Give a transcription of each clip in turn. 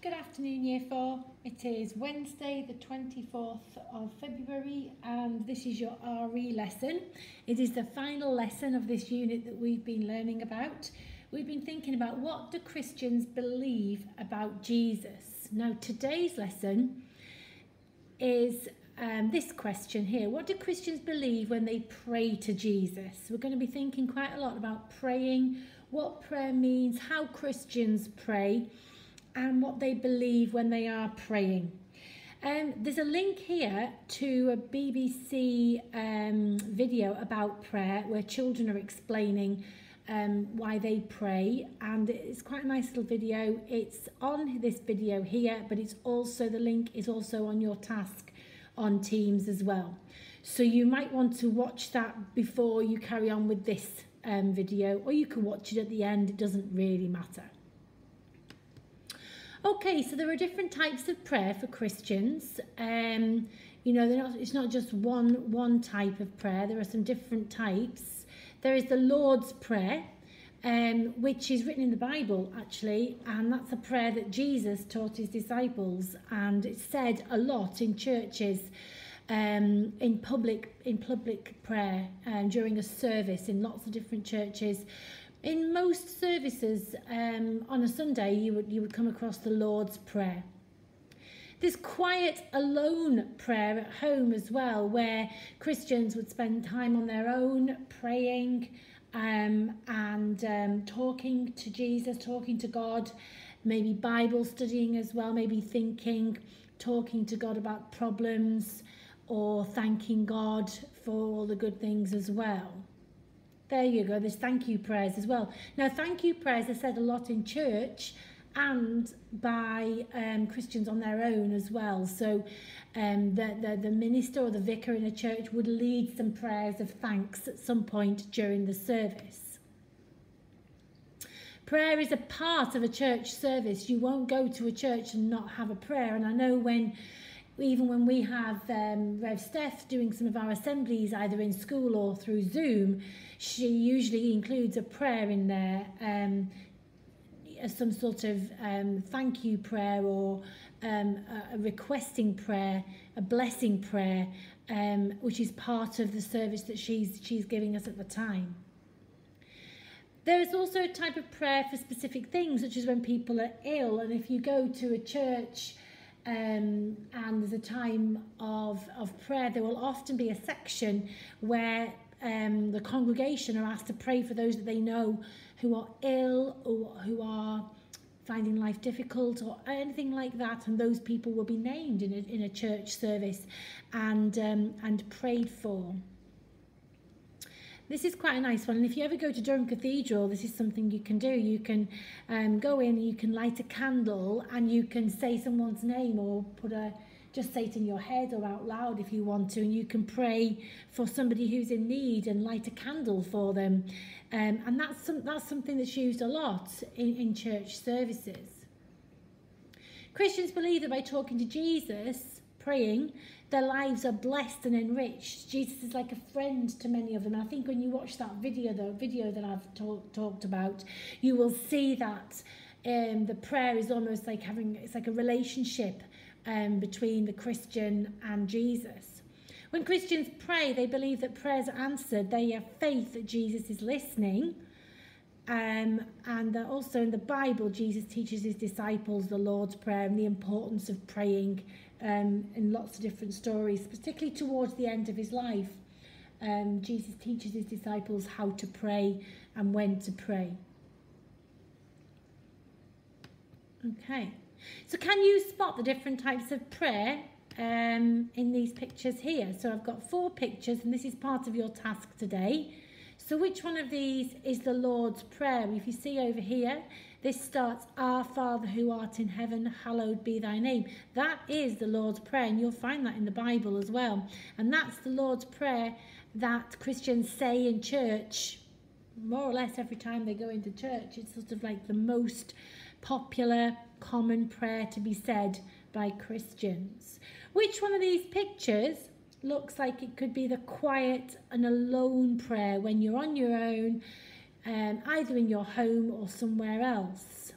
Good afternoon, Year 4. It is Wednesday the 24th of February and this is your RE lesson. It is the final lesson of this unit that we've been learning about. We've been thinking about what do Christians believe about Jesus. Now today's lesson is this question here. What do Christians believe when they pray to Jesus? We're going to be thinking quite a lot about praying, what prayer means, how Christians pray, and what they believe when they are praying. There's a link here to a BBC video about prayer where children are explaining why they pray, and it's quite a nice little video. It's on this video here, but it's also, the link is also on your task on Teams as well. So you might want to watch that before you carry on with this video, or you can watch it at the end, it doesn't really matter. Okay, so there are different types of prayer for Christians. You know, it's not just one type of prayer. There are some different types. There is the Lord's Prayer, which is written in the Bible, actually, and that's a prayer that Jesus taught his disciples, and it's said a lot in churches, in public prayer, during a service in lots of different churches. In most services on a Sunday, you would come across the Lord's Prayer. There's quiet, alone prayer at home as well, where Christians would spend time on their own praying and talking to Jesus, talking to God, maybe Bible studying as well, maybe thinking, talking to God about problems, or thanking God for all the good things as well. There you go, there's thank you prayers as well. Now, thank you prayers are said a lot in church and by Christians on their own as well. So the minister or the vicar in a church would lead some prayers of thanks at some point during the service. Prayer is a part of a church service. You won't go to a church and not have a prayer. And I know even when we have Rev Steph doing some of our assemblies, either in school or through Zoom, she usually includes a prayer in there, some sort of thank you prayer, or a requesting prayer, a blessing prayer, which is part of the service that she's giving us at the time. There is also a type of prayer for specific things, such as when people are ill, and if you go to a church and there's a time of prayer, there will often be a section where the congregation are asked to pray for those that they know who are ill or who are finding life difficult or anything like that, and those people will be named in a church service and prayed for. This is quite a nice one, and if you ever go to Durham Cathedral, this is something you can do. You can go in, you can light a candle, and you can say someone's name, or just say it in your head or out loud if you want to, and you can pray for somebody who's in need and light a candle for them. And that's something that's used a lot in church services. Christians believe that by talking to Jesus, praying, their lives are blessed and enriched. Jesus is like a friend to many of them. And I think when you watch that video that I've talked about, you will see that the prayer is almost like it's like a relationship between the Christian and Jesus. When Christians pray, they believe that prayers are answered. They have faith that Jesus is listening. And also in the Bible, Jesus teaches his disciples the Lord's Prayer and the importance of praying in lots of different stories, particularly towards the end of his life. Jesus teaches his disciples how to pray and when to pray. Okay, so can you spot the different types of prayer in these pictures here? So I've got 4 pictures, and this is part of your task today. So which one of these is the Lord's Prayer? If you see over here, this starts, Our Father who art in heaven, hallowed be thy name. That is the Lord's Prayer, and you'll find that in the Bible as well. And that's the Lord's Prayer that Christians say in church more or less every time they go into church. It's sort of like the most popular, common prayer to be said by Christians. Which one of these pictures looks like it could be the quiet and alone prayer when you're on your own, either in your home or somewhere else?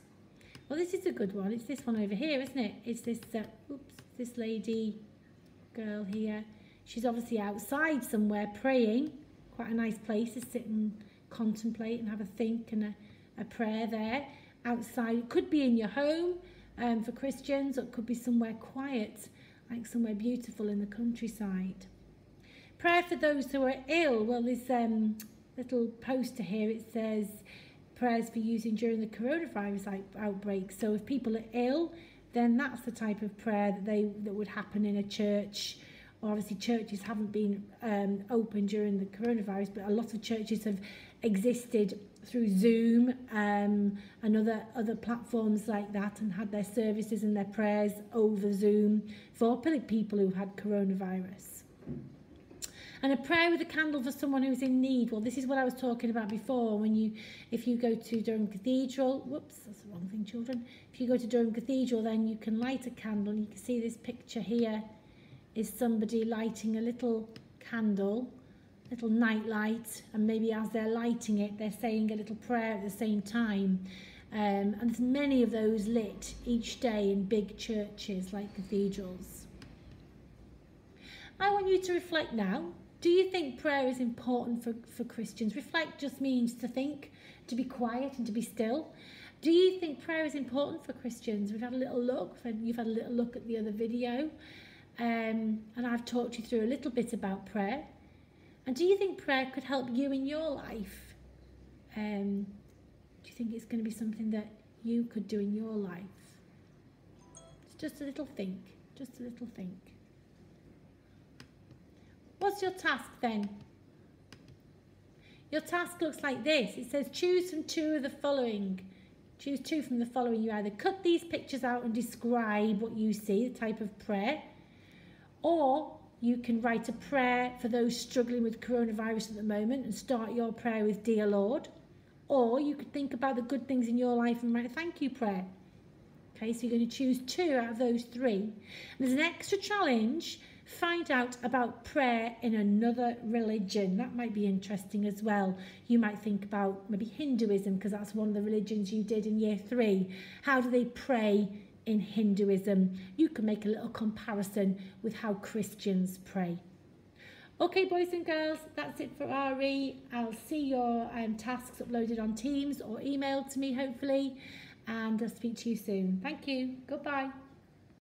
Well, this is a good one. It's this one over here, isn't it? It's this, this lady, girl here. She's obviously outside somewhere praying. Quite a nice place to sit and contemplate and have a think and a prayer there. Outside, it could be in your home for Christians, or it could be somewhere quiet, like somewhere beautiful in the countryside. Prayer for those who are ill. Well, this little poster here, it says prayers for using during the coronavirus outbreak. So if people are ill, then that's the type of prayer that would happen in a church. Well, obviously churches haven't been open during the coronavirus, but a lot of churches have existed through Zoom and other platforms like that, and had their services and their prayers over Zoom for people who had coronavirus. And a prayer with a candle for someone who's in need. Well, this is what I was talking about before. If you go to Durham Cathedral, whoops, that's the wrong thing, children. If you go to Durham Cathedral, then you can light a candle. You can see this picture here is somebody lighting a little candle, little night light, and maybe as they're lighting it, they're saying a little prayer at the same time. And there's many of those lit each day in big churches like cathedrals. I want you to reflect now. Do you think prayer is important for Christians? Reflect just means to think, to be quiet and to be still. Do you think prayer is important for Christians? We've had a little look, you've had a little look at the other video. And I've talked you through a little bit about prayer. And do you think prayer could help you in your life? Do you think it's going to be something that you could do in your life? It's just a little think, just a little think. What's your task then? Your task looks like this. It says choose from two of the following. Choose two from the following. You either cut these pictures out and describe what you see, the type of prayer, or you can write a prayer for those struggling with coronavirus at the moment and start your prayer with Dear Lord. Or you could think about the good things in your life and write a thank you prayer. Okay, so you're going to choose two out of those three. And there's an extra challenge. Find out about prayer in another religion. That might be interesting as well. You might think about maybe Hinduism, because that's one of the religions you did in year 3. How do they pray in Hinduism? You can make a little comparison with how Christians pray. Okay, boys and girls, that's it for RE. I'll see your tasks uploaded on Teams or emailed to me, hopefully, and I'll speak to you soon. Thank you. Goodbye.